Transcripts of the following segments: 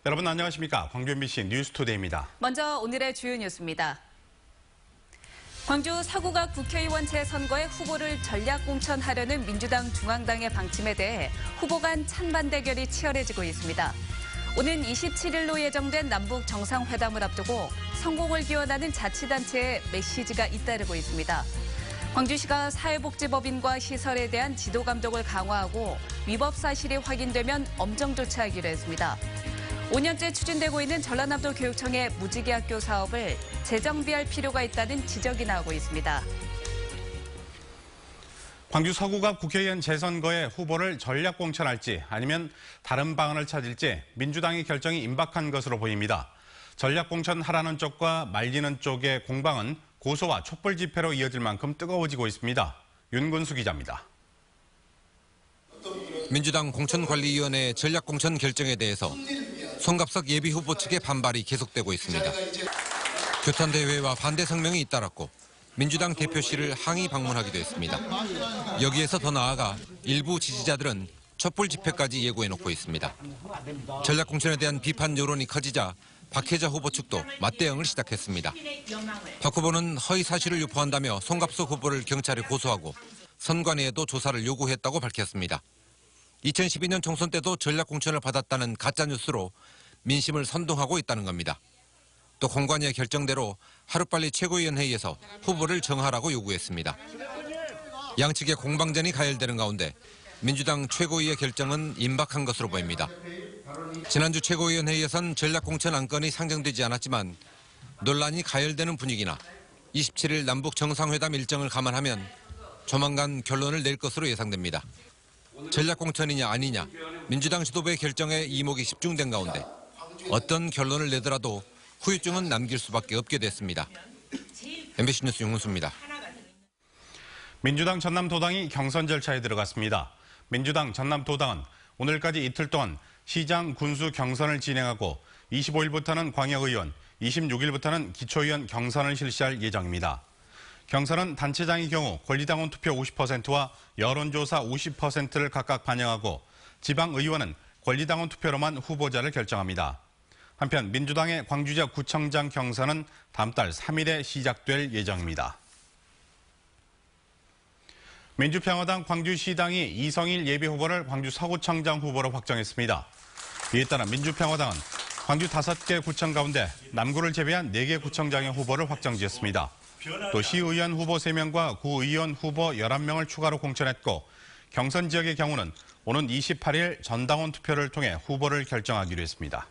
여러분 안녕하십니까? 광주 MBC 뉴스투데이입니다. 먼저 오늘의 주요 뉴스입니다. 광주 서구갑 국회의원 재선거에 후보를 전략 공천하려는 민주당 중앙당의 방침에 대해 후보 간 찬반 대결이 치열해지고 있습니다. 오는 27일로 예정된 남북 정상회담을 앞두고 성공을 기원하는 자치단체의 메시지가 잇따르고 있습니다. 광주시가 사회복지법인과 시설에 대한 지도 감독을 강화하고 위법 사실이 확인되면 엄정 조치하기로 했습니다. 5년째 추진되고 있는 전라남도 교육청의 무지개 학교 사업을 재정비할 필요가 있다는 지적이 나오고 있습니다. 광주 서구갑 국회의원 재선거에 후보를 전략 공천할지 아니면 다른 방안을 찾을지 민주당의 결정이 임박한 것으로 보입니다. 전략 공천하라는 쪽과 말리는 쪽의 공방은 고소와 촛불 집회로 이어질 만큼 뜨거워지고 있습니다. 윤근수 기자입니다. 민주당 공천관리위원회 전략 공천 결정에 대해서 송갑석 예비후보 측의 반발이 계속되고 있습니다. 규탄대회와 반대 성명이 잇따랐고 민주당 대표실을 항의 방문하기도 했습니다. 여기에서 더 나아가 일부 지지자들은 촛불 집회까지 예고해놓고 있습니다. 전략 공천에 대한 비판 여론이 커지자 박혜자 후보 측도 맞대응을 시작했습니다. 박 후보는 허위 사실을 유포한다며 송갑석 후보를 경찰에 고소하고 선관위에도 조사를 요구했다고 밝혔습니다. 2012년 총선 때도 전략 공천을 받았다는 가짜뉴스로 민심을 선동하고 있다는 겁니다. 또 공관위의 결정대로 하루빨리 최고위원회의에서 후보를 정하라고 요구했습니다. 양측의 공방전이 가열되는 가운데 민주당 최고위의 결정은 임박한 것으로 보입니다. 지난주 최고위원회의에선 전략 공천 안건이 상정되지 않았지만 논란이 가열되는 분위기나 27일 남북 정상회담 일정을 감안하면 조만간 결론을 낼 것으로 예상됩니다. 전략 공천이냐 아니냐 민주당 지도부의 결정에 이목이 집중된 가운데 어떤 결론을 내더라도 후유증은 남길 수밖에 없게 됐습니다. MBC 뉴스 윤근수입니다. 민주당 전남도당이 경선 절차에 들어갔습니다. 민주당 전남도당은 오늘까지 이틀 동안 시장 군수 경선을 진행하고 25일부터는 광역의원, 26일부터는 기초의원 경선을 실시할 예정입니다. 경선은 단체장의 경우 권리당원 투표 50%와 여론조사 50%를 각각 반영하고 지방의원은 권리당원 투표로만 후보자를 결정합니다. 한편 민주당의 광주지역 구청장 경선은 다음 달 3일에 시작될 예정입니다. 민주평화당 광주시당이 이성일 예비후보를 광주 서구청장 후보로 확정했습니다. 이에 따라 민주평화당은 광주 5개 구청 가운데 남구를 제외한 4개 구청장의 후보를 확정지었습니다. 또 시의원 후보 3명과 구의원 후보 11명을 추가로 공천했고 경선 지역의 경우는 오는 28일 전당원 투표를 통해 후보를 결정하기로 했습니다.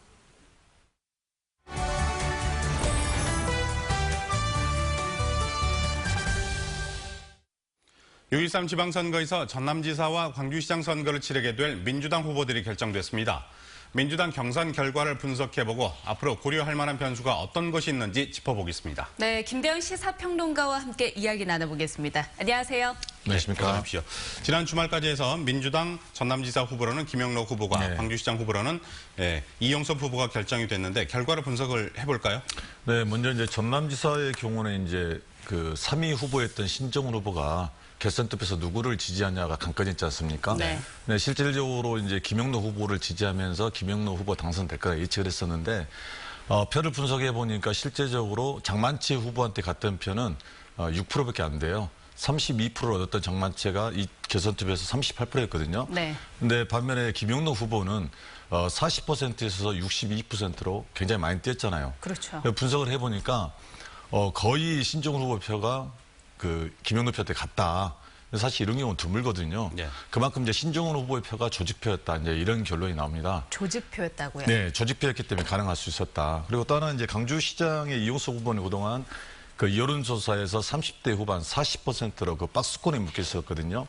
6.13 지방선거에서 전남지사와 광주시장 선거를 치르게 될 민주당 후보들이 결정됐습니다. 민주당 경선 결과를 분석해보고 앞으로 고려할 만한 변수가 어떤 것이 있는지 짚어보겠습니다. 네, 김대현 시사평론가와 함께 이야기 나눠보겠습니다. 안녕하세요. 안녕하십니까. 어서 오십시오. 지난 주말까지 해서 민주당 전남지사 후보로는 김영록 후보가, 광주시장 후보로는 이영섭 후보가 결정이 됐는데 결과를 분석을 해볼까요? 네, 먼저 이제 전남지사의 경우는 이제 그 3위 후보였던 신정훈 후보가 결선 투표에서 누구를 지지하냐가 관건이지 않습니까? 네. 네, 실질적으로 이제 김영록 후보를 지지하면서 김영록 후보 당선될 거라 예측을 했었는데 표를 분석해 보니까 실제적으로 장만치 후보한테 갔던 표는 6%밖에 안 돼요. 32%를 얻었던 장만채가 이 결선 투표에서 38%였거든요. 네. 근데 반면에 김영록 후보는 40%에서 62%로 굉장히 많이 뛰었잖아요. 그렇죠. 분석을 해보니까 거의 신정훈 후보 표가 그 김영록 표한테 갔다. 사실 이런 경우는 드물거든요. 네. 그만큼 이제 신정훈 후보의 표가 조직표였다. 이제 이런 결론이 나옵니다. 조직표였다고요? 네, 조직표였기 때문에 가능할 수 있었다. 그리고 또 하나 이제 강주시장의 이용석 후보는 그동안 그 여론조사에서 30대 후반 40%로 그 박스권에 묶여 있었거든요.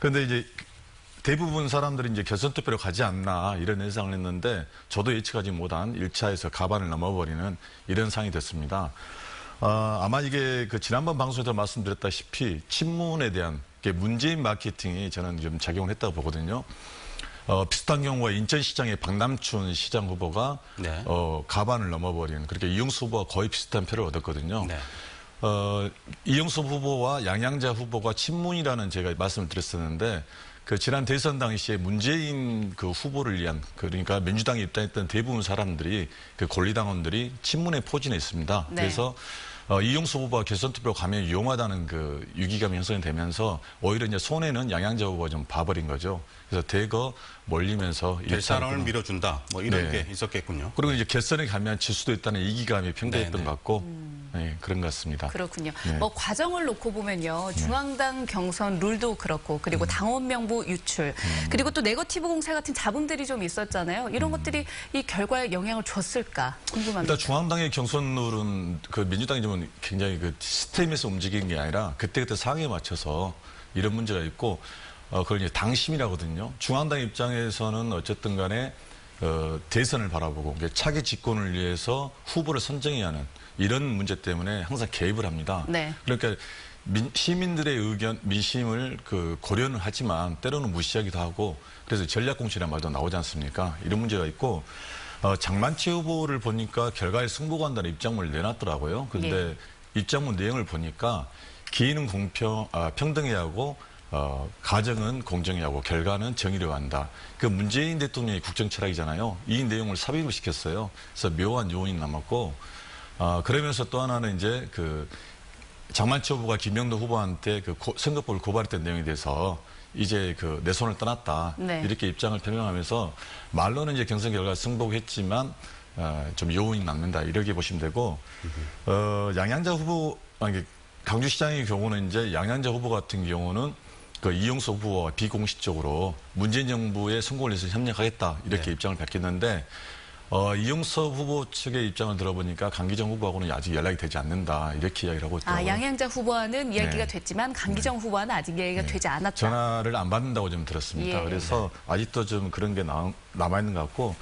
그런데 이제 대부분 사람들이 이제 결선 투표로 가지 않나 이런 예상을 했는데 저도 예측하지 못한 1차에서 가반을 넘어버리는 이런 상황이 됐습니다. 아마 이게 그 지난번 방송에서 말씀드렸다시피 친문에 대한 문재인 마케팅이 저는 좀 작용을 했다고 보거든요. 비슷한 경우가 인천시장의 박남춘 시장 후보가 네. 가반을 넘어버린 그렇게 이영수 후보와 거의 비슷한 표를 얻었거든요. 네. 이영수 후보와 양양자 후보가 친문이라는 제가 말씀을 드렸었는데 그 지난 대선 당시에 문재인 그 후보를 위한 그러니까 민주당에 입당했던 대부분 사람들이 그 권리당원들이 친문에 포진해 있습니다. 네. 그래서 이용수 후보가 결선 투표 가면 위험하다는 그 위기감이 형성이 되면서 오히려 이제 손해는 양양자 후보가 좀 봐버린 거죠. 그래서 대거 몰리면서 될 사람을 밀어준다. 뭐 이런 네. 게 있었겠군요. 그리고 이제 결선에 가면 질 수도 있다는 이기감이 평가했던 네네. 것 같고 네, 그런 것 같습니다. 그렇군요. 네. 뭐 과정을 놓고 보면요. 중앙당 경선 룰도 그렇고 그리고 당원 명부 유출 그리고 또 네거티브 공세 같은 잡음들이 좀 있었잖아요. 이런 것들이 이 결과에 영향을 줬을까 궁금합니다. 일단 중앙당의 경선룰은 그 민주당이 좀 굉장히 그 시스템에서 움직이는 게 아니라 그때그때 상황에 맞춰서 이런 문제가 있고 그걸 이제 당심이라고 하거든요. 중앙당 입장에서는 어쨌든 간에 대선을 바라보고 차기 집권을 위해서 후보를 선정해야 하는 이런 문제 때문에 항상 개입을 합니다. 네. 그러니까 시민들의 의견, 민심을 그 고려는 하지만 때로는 무시하기도 하고 그래서 전략공천이라는 말도 나오지 않습니까? 이런 문제가 있고 장만치 후보를 보니까 결과에 승부가 한다는 입장문을 내놨더라고요. 그런데 입장문 내용을 보니까 기인은 평등해야 하고 가정은 공정해야 하고 결과는 정의로 한다. 그 문재인 대통령의 국정 철학이잖아요. 이 내용을 삽입을 시켰어요. 그래서 묘한 요인이 남았고 그러면서 또 하나는 이제 그 장만치 후보가 김영도 후보한테 그 선거법을 고발했던 내용에 대해서 이제 그 내 손을 떠났다. 네. 이렇게 입장을 표명하면서 말로는 이제 경선 결과 승복했지만 좀 요인이 남는다. 이렇게 보시면 되고 양양자 후보 강주시장의 경우는 이제 양양자 후보 같은 경우는 그 이용수 후보와 비공식적으로 문재인 정부의 성공을 위해서 협력하겠다 이렇게 네. 입장을 밝혔는데 이용섭 후보 측의 입장을 들어보니까 강기정 후보하고는 아직 연락이 되지 않는다 이렇게 이야기를 하고 있더라고요. 양양자 후보와는 이야기가 네. 됐지만 강기정 후보와는 아직 이야기가 되지 않았다. 전화를 안 받는다고 좀 들었습니다. 예. 그래서 아직도 좀 그런 게 남아있는 것 같고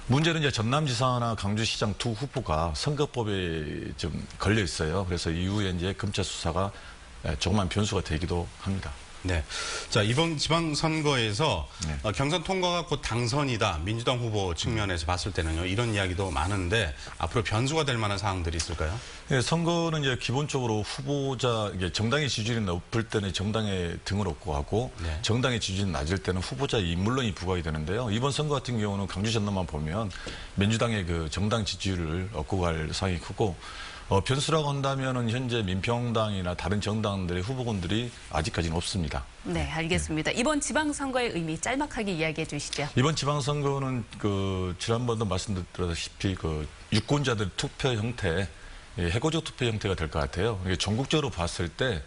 문제는 이제 전남지사나 강주시장 두 후보가 선거법에 좀 걸려 있어요. 그래서 이후에 이제 검찰 수사가 조그만 변수가 되기도 합니다. 네. 자, 이번 지방선거에서 네. 경선 통과가 곧 당선이다. 민주당 후보 측면에서 봤을 때는요. 이런 이야기도 많은데 앞으로 변수가 될 만한 사항들이 있을까요? 네, 선거는 이제 기본적으로 후보자, 이게 정당의 지지율이 높을 때는 정당에 등을 얻고 하고 네. 정당의 지지율이 낮을 때는 후보자 인물론이 부각이 되는데요. 이번 선거 같은 경우는 강주 전남만 보면 민주당의 그 정당 지지율을 얻고 갈 상황이 크고 변수라고 한다면은 현재 민평당이나 다른 정당들의 후보군들이 아직까지는 없습니다. 네, 알겠습니다. 이번 지방선거의 의미 짤막하게 이야기해 주시죠. 이번 지방선거는 그 지난번도 말씀드렸다시피 그 유권자들 투표 형태, 해고적 투표 형태가 될 것 같아요. 이게 전국적으로 봤을 때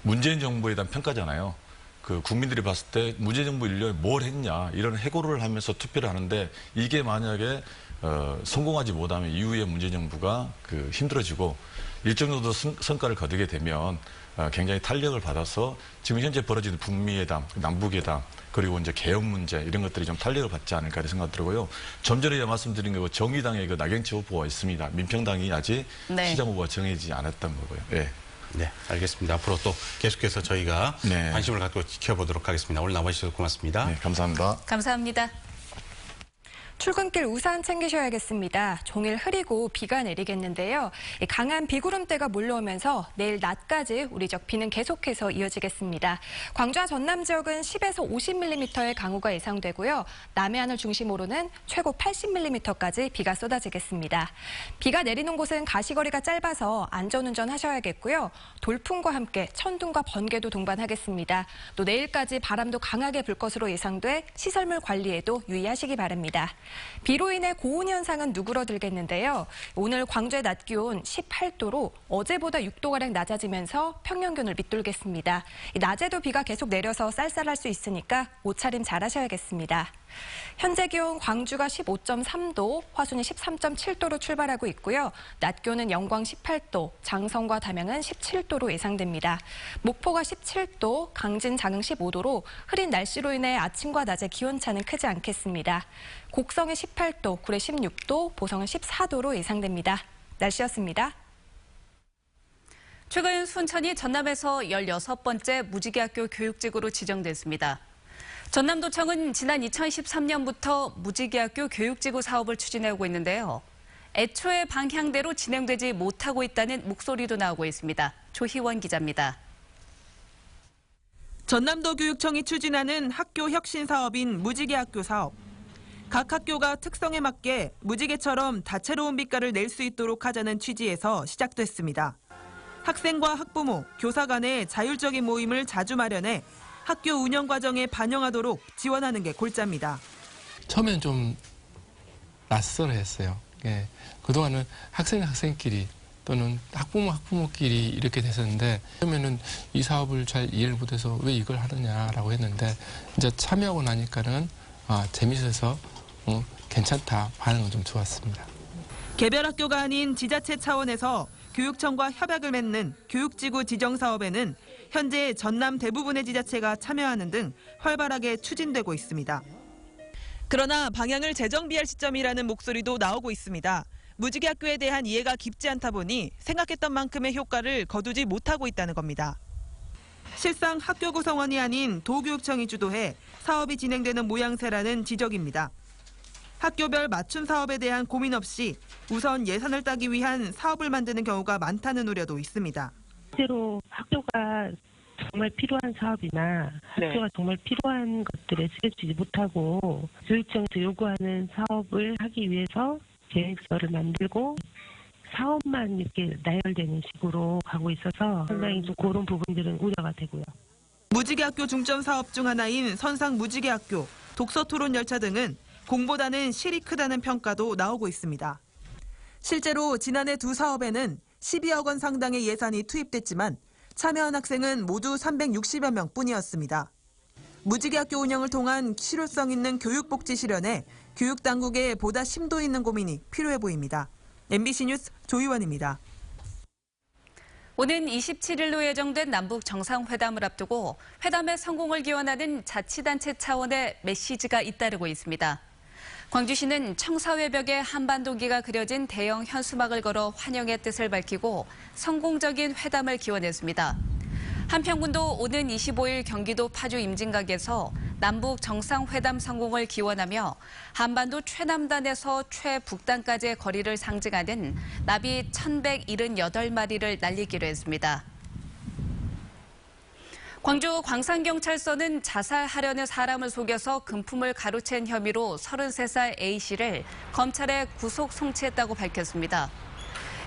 문재인 정부에 대한 평가잖아요. 그 국민들이 봤을 때 문재인 정부 1년에 뭘 했냐 이런 해고를 하면서 투표를 하는데 이게 만약에 성공하지 못하면 이후에 문재인 정부가 그 힘들어지고 일정 정도 성과를 거두게 되면 굉장히 탄력을 받아서 지금 현재 벌어지는 북미회담, 남북회담 그리고 이제 개혁 문제 이런 것들이 좀 탄력을 받지 않을까 이런 생각 들고요. 좀 전에 말씀드린 거 정의당의 그 나경채 후보가 있습니다. 민평당이 아직 네. 시장 후보가 정해지지 않았던 거고요. 예. 네, 알겠습니다. 앞으로 또 계속해서 저희가 네. 관심을 갖고 지켜보도록 하겠습니다. 오늘 나와주셔서 고맙습니다. 네, 감사합니다. 감사합니다. 출근길 우산 챙기셔야겠습니다. 종일 흐리고 비가 내리겠는데요. 강한 비구름대가 몰려오면서 내일 낮까지 우리 지역 비는 계속해서 이어지겠습니다. 광주와 전남 지역은 10에서 50mm의 강우가 예상되고요. 남해안을 중심으로는 최고 80mm까지 비가 쏟아지겠습니다. 비가 내리는 곳은 가시거리가 짧아서 안전운전 하셔야겠고요. 돌풍과 함께 천둥과 번개도 동반하겠습니다. 또 내일까지 바람도 강하게 불 것으로 예상돼 시설물 관리에도 유의하시기 바랍니다. 비로 인해 고온 현상은 누그러들겠는데요. 오늘 광주의 낮 기온 18도로 어제보다 6도가량 낮아지면서 평년균을 밑돌겠습니다. 낮에도 비가 계속 내려서 쌀쌀할 수 있으니까 옷차림 잘 하셔야겠습니다. 현재 기온 광주가 15.3도, 화순이 13.7도로 출발하고 있고요. 낮 기온은 영광 18도, 장성과 담양은 17도로 예상됩니다. 목포가 17도, 강진, 장흥 15도로 흐린 날씨로 인해 아침과 낮의 기온차는 크지 않겠습니다. 곡성이 18도, 구례 16도, 보성은 14도로 예상됩니다. 날씨였습니다. 최근 순천이 전남에서 16번째 무지개학교 교육직으로 지정됐습니다. 전남도청은 지난 2013년부터 무지개학교 교육지구 사업을 추진해오고 있는데요. 애초에 방향대로 진행되지 못하고 있다는 목소리도 나오고 있습니다. 조희원 기자입니다. 전남도 교육청이 추진하는 학교 혁신 사업인 무지개 학교 사업. 각 학교가 특성에 맞게 무지개처럼 다채로운 빛깔을 낼 수 있도록 하자는 취지에서 시작됐습니다. 학생과 학부모, 교사 간의 자율적인 모임을 자주 마련해 학교 운영 과정에 반영하도록 지원하는 게 골자입니다. 처음엔 좀 낯설어했어요. 예, 그동안은 학생끼리 또는 학부모끼리 이렇게 됐었는데 처음에는 이 사업을 잘 이해를 못해서 왜 이걸 하느냐라고 했는데 이제 참여하고 나니까는 재밌어서 괜찮다, 반응은 좀 좋았습니다. 개별 학교가 아닌 지자체 차원에서 교육청과 협약을 맺는 교육지구 지정 사업에는 현재 전남 대부분의 지자체가 참여하는 등 활발하게 추진되고 있습니다. 그러나 방향을 재정비할 시점이라는 목소리도 나오고 있습니다. 무지개 학교에 대한 이해가 깊지 않다 보니 생각했던 만큼의 효과를 거두지 못하고 있다는 겁니다. 실상 학교 구성원이 아닌 도교육청이 주도해 사업이 진행되는 모양새라는 지적입니다. 학교별 맞춤 사업에 대한 고민 없이 우선 예산을 따기 위한 사업을 만드는 경우가 많다는 우려도 있습니다. 실제로 학교가 정말 필요한 사업이나 학교가 정말 필요한 것들에 쓰여지지 못하고 교육청에서 요구하는 사업을 하기 위해서 계획서를 만들고 사업만 이렇게 나열되는 식으로 가고 있어서 상당히 좀 그런 부분들은 우려가 되고요. 무지개 학교 중점 사업 중 하나인 선상 무지개 학교, 독서 토론 열차 등은 공보다는 실이 크다는 평가도 나오고 있습니다. 실제로 지난해 두 사업에는 12억 원 상당의 예산이 투입됐지만 참여한 학생은 모두 360여 명뿐이었습니다. 무지개 학교 운영을 통한 실효성 있는 교육복지 실현에 교육당국의 보다 심도 있는 고민이 필요해 보입니다. MBC 뉴스 조희원입니다. 오는 27일로 예정된 남북 정상회담을 앞두고 회담의 성공을 기원하는 자치단체 차원의 메시지가 잇따르고 있습니다. 광주시는 청사외벽에 한반도기가 그려진 대형 현수막을 걸어 환영의 뜻을 밝히고 성공적인 회담을 기원했습니다. 한평군도 오는 25일 경기도 파주 임진각에서 남북 정상회담 성공을 기원하며 한반도 최남단에서 최북단까지의 거리를 상징하는 나비 1,178마리를 날리기로 했습니다. 광주 광산경찰서는 자살하려는 사람을 속여서 금품을 가로챈 혐의로 33살 A씨를 검찰에 구속 송치했다고 밝혔습니다.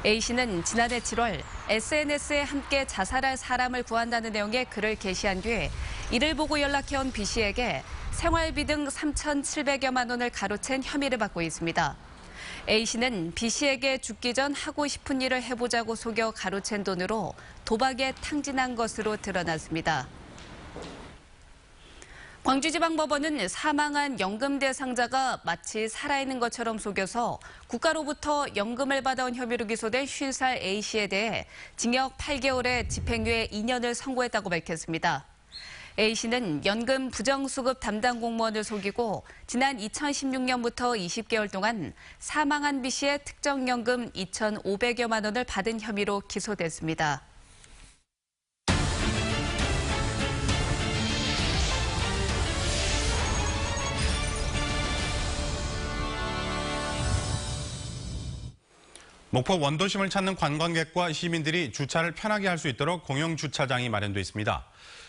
A씨는 지난해 7월 SNS에 함께 자살할 사람을 구한다는 내용의 글을 게시한 뒤 이를 보고 연락해온 B씨에게 생활비 등 3,700여만 원을 가로챈 혐의를 받고 있습니다. A씨는 B씨에게 죽기 전 하고 싶은 일을 해보자고 속여 가로챈 돈으로 도박에 탕진한 것으로 드러났습니다. 광주지방법원은 사망한 연금 대상자가 마치 살아있는 것처럼 속여서 국가로부터 연금을 받아온 혐의로 기소된 50살 A씨에 대해 징역 8개월에 집행유예 2년을 선고했다고 밝혔습니다. A씨는 연금 부정수급 담당 공무원을 속이고 지난 2016년부터 20개월 동안 사망한 B씨의 특정연금 2,500여만 원을 받은 혐의로 기소됐습니다. 목포 원도심을 찾는 관광객과 시민들이 주차를 편하게 할 수 있도록 공영주차장이 마련돼 있습니다.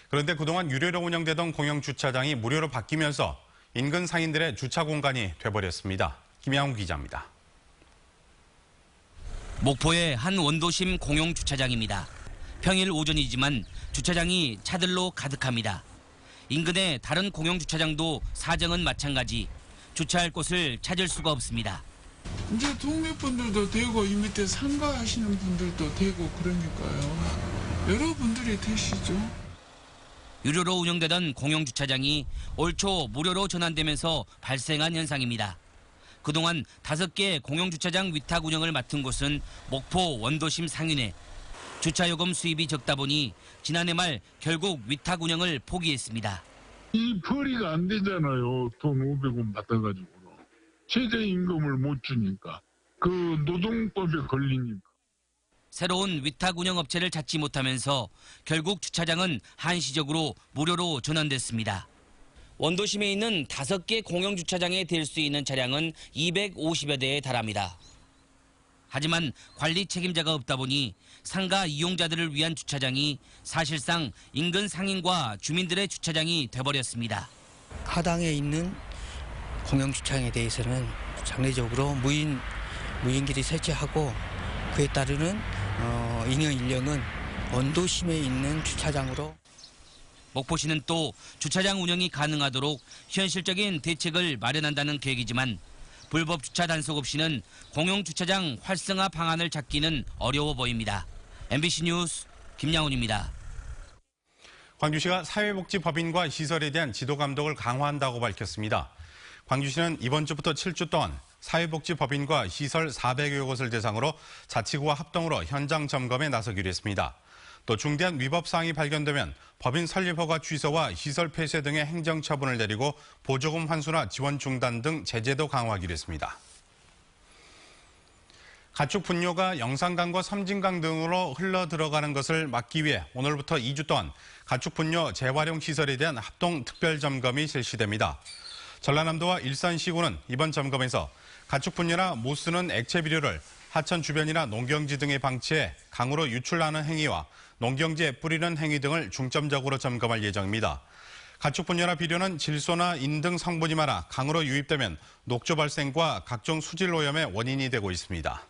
그런데 그동안 유료로 운영되던 공영주차장이 무료로 바뀌면서 인근 상인들의 주차 공간이 돼버렸습니다. 김양훈 기자입니다. 목포의 한 원도심 공용주차장입니다. 평일 오전이지만 주차장이 차들로 가득합니다. 인근의 다른 공용주차장도 사정은 마찬가지. 주차할 곳을 찾을 수가 없습니다. 이제 동네 분들도 되고 이 밑에 상가하시는 분들도 되고 그러니까요. 여러분들이 되시죠. 유료로 운영되던 공용주차장이 올 초 무료로 전환되면서 발생한 현상입니다. 그동안 5개 공용주차장 위탁 운영을 맡은 곳은 목포 원도심 상인회. 주차요금 수입이 적다 보니 지난해 말 결국 위탁 운영을 포기했습니다. 이 벌이가 안 되잖아요. 돈 500원 받아가지고. 최저임금을 못 주니까. 그 노동법에 걸리니까. 새로운 위탁 운영 업체를 찾지 못하면서 결국 주차장은 한시적으로 무료로 전환됐습니다. 원도심에 있는 5개 공영주차장에 댈 수 있는 차량은 250여 대에 달합니다. 하지만 관리 책임자가 없다 보니 상가 이용자들을 위한 주차장이 사실상 인근 상인과 주민들의 주차장이 돼버렸습니다. 하당에 있는 공영주차장에 대해서는 장례적으로 무인길이 설치하고 그에 따르는 인허 인력은 원도심에 있는 주차장으로. 목포시는 또 주차장 운영이 가능하도록 현실적인 대책을 마련한다는 계획이지만 불법 주차 단속 없이는 공용주차장 활성화 방안을 찾기는 어려워 보입니다. MBC 뉴스 김양훈입니다. 광주시가 사회복지법인과 시설에 대한 지도 감독을 강화한다고 밝혔습니다. 광주시는 이번 주부터 7주 동안 사회복지법인과 시설 400여 곳을 대상으로 자치구와 합동으로 현장 점검에 나서기로 했습니다. 또 중대한 위법 사항이 발견되면 법인 설립 허가 취소와 시설 폐쇄 등의 행정처분을 내리고 보조금 환수나 지원 중단 등 제재도 강화하기로 했습니다. 가축 분뇨가 영산강과 섬진강 등으로 흘러 들어가는 것을 막기 위해 오늘부터 2주 동안 가축 분뇨 재활용 시설에 대한 합동 특별 점검이 실시됩니다. 전라남도와 일산시군은 이번 점검에서 가축 분뇨나 못 쓰는 액체 비료를 하천 주변이나 농경지 등에 방치해 강으로 유출하는 행위와 농경지에 뿌리는 행위 등을 중점적으로 점검할 예정입니다. 가축 분뇨나 비료는 질소나 인 등 성분이 많아 강으로 유입되면 녹조 발생과 각종 수질 오염의 원인이 되고 있습니다.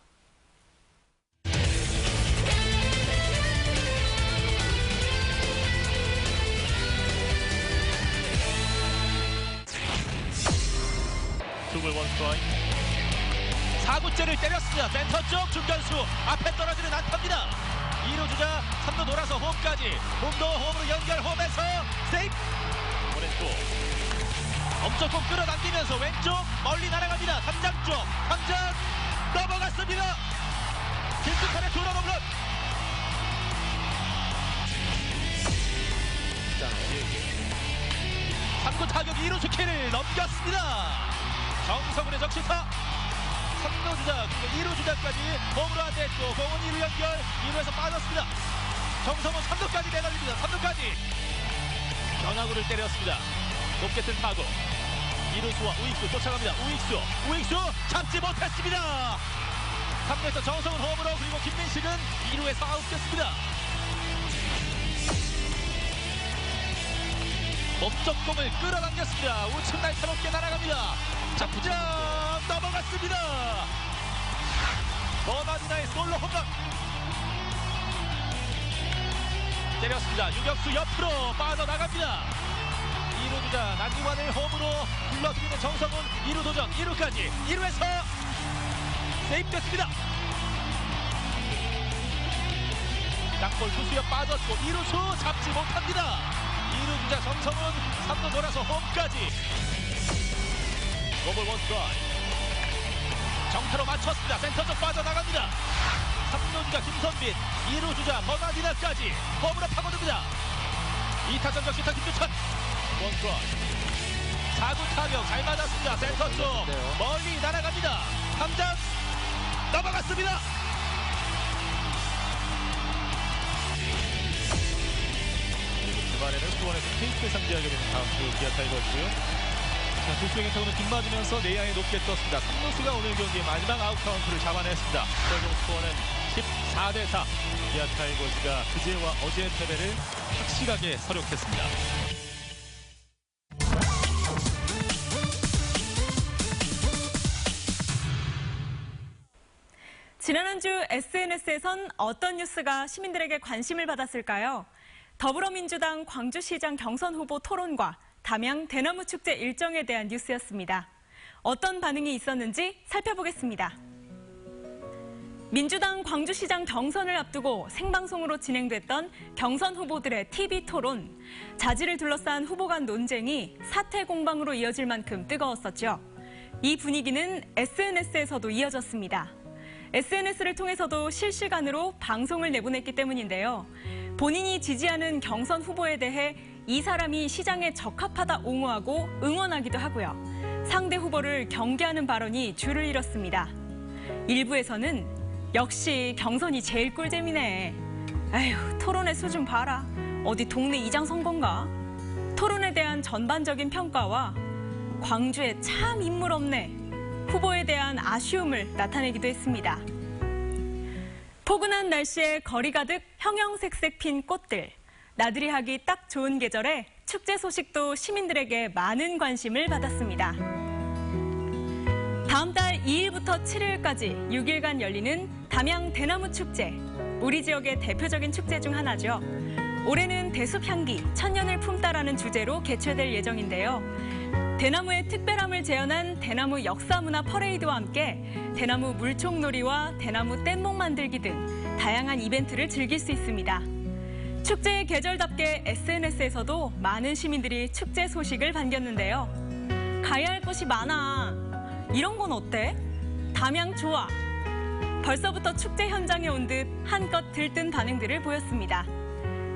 투볼 원스트라이크. 4구째를 때렸습니다. 센터 쪽 중견수 앞에 떨어지는 안타입니다. 2루 주자 3루 돌아서 홈까지. 홈도 홈으로 연결. 홈에서 세이프. 오른쪽 엄청 끌어당기면서 왼쪽 멀리 날아갑니다. 담장 쪽 담장 넘어갔습니다. 김숙환의 투런 홈런. 자, 3구 타격 2루수 키를 넘겼습니다. 정성훈의 적시타. 3루 주자 그리고 2루 주자까지 홈으로 안냈고 공은 2루 연결. 2루에서 빠졌습니다. 정성훈 3루까지 내달립니다. 3루까지 변화구를 때렸습니다. 높게 뜬 타구. 2루수와 우익수 쫓아갑니다. 우익수 잡지 못했습니다. 3루에서 정성훈 홈으로 그리고 김민식은 2루에서 아웃됐습니다. 몸쪽 공을 끌어당겼습니다. 우측 날카롭게 날아갑니다. 잡장 넘어갔습니다. 버나디나의 솔로 홈런. 때렸습니다. 유격수 옆으로 빠져나갑니다. 2루 주자 나기환을 홈으로 불러들이는 정성훈. 2루 도전 2루까지. 2루에서 세이프됐습니다. 땅볼 투수에 빠졌고 2루수 잡지 못합니다. 2루 주자 정성훈 3루 돌아서 홈까지. 노볼 원스트라이크. 정타로 맞췄습니다. 센터 쪽 빠져나갑니다. 3루 주자 김선빈, 2루 주자 버나디나까지 홈으로 파고듭니다. 2타점 적시타 김주찬. 원스트라이크. 4구 타격 잘 맞았습니다. 센터 쪽 멀리 날아갑니다. 당장 넘어갔습니다. 주말에는 수원에서 KT를 상대하게 되는 다음 주 기아 타이거즈고요. 자, 투수의 타구는 빗맞으면서 내야에 높게 떴습니다. 3루수가 오늘 경기의 마지막 아웃 카운트를 잡아냈습니다. 최종 스코어는 14대4. 기아 타이거즈가 그제와 어제의 패배를 확실하게 서력했습니다. 지난 한 주 SNS에선 어떤 뉴스가 시민들에게 관심을 받았을까요? 더불어민주당 광주시장 경선 후보 토론과 담양 대나무 축제 일정에 대한 뉴스였습니다. 어떤 반응이 있었는지 살펴보겠습니다. 민주당 광주시장 경선을 앞두고 생방송으로 진행됐던 경선 후보들의 TV 토론. 자질을 둘러싼 후보 간 논쟁이 사퇴 공방으로 이어질 만큼 뜨거웠었죠. 이 분위기는 SNS에서도 이어졌습니다. SNS를 통해서도 실시간으로 방송을 내보냈기 때문인데요. 본인이 지지하는 경선 후보에 대해 이 사람이 시장에 적합하다 옹호하고 응원하기도 하고요. 상대 후보를 경계하는 발언이 줄을 이뤘습니다. 일부에서는 역시 경선이 제일 꿀잼이네. 에휴, 토론의 수준 봐라. 어디 동네 이장 선거인가? 토론에 대한 전반적인 평가와 광주에 참 인물 없네. 후보에 대한 아쉬움을 나타내기도 했습니다. 포근한 날씨에 거리 가득 형형색색 핀 꽃들. 나들이 하기 딱 좋은 계절에 축제 소식도 시민들에게 많은 관심을 받았습니다. 다음 달 2일부터 7일까지 6일간 열리는 담양 대나무 축제. 우리 지역의 대표적인 축제 중 하나죠. 올해는 대숲 향기, 천년을 품다라는 주제로 개최될 예정인데요. 대나무의 특별함을 재현한 대나무 역사문화 퍼레이드와 함께 대나무 물총놀이와 대나무 뗏목 만들기 등 다양한 이벤트를 즐길 수 있습니다. 축제의 계절답게 SNS에서도 많은 시민들이 축제 소식을 반겼는데요. 가야 할 곳이 많아. 이런 건 어때? 담양 좋아. 벌써부터 축제 현장에 온 듯 한껏 들뜬 반응들을 보였습니다.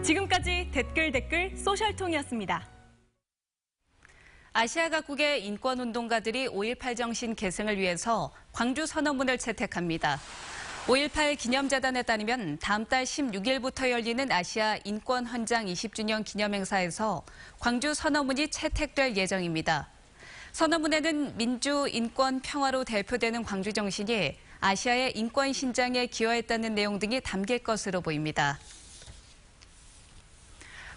지금까지 댓글 소셜통이었습니다. 아시아 각국의 인권운동가들이 5.18 정신 계승을 위해서 광주 선언문을 채택합니다. 5.18 기념재단에 따르면 다음 달 16일부터 열리는 아시아 인권헌장 20주년 기념행사에서 광주 선언문이 채택될 예정입니다. 선언문에는 민주, 인권, 평화로 대표되는 광주 정신이 아시아의 인권 신장에 기여했다는 내용 등이 담길 것으로 보입니다.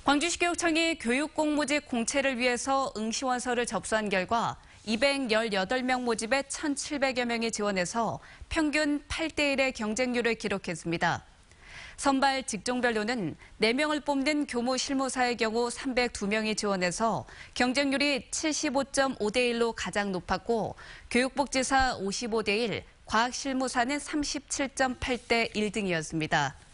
광주시 교육청이 교육공모직 공채를 위해서 응시원서를 접수한 결과 218명 모집에 1,700여 명이 지원해서 평균 8대1의 경쟁률을 기록했습니다. 선발 직종별로는 4명을 뽑는 교무 실무사의 경우 302명이 지원해서 경쟁률이 75.5대1로 가장 높았고 교육복지사 55대1, 과학실무사는 37.8대 1등이었습니다.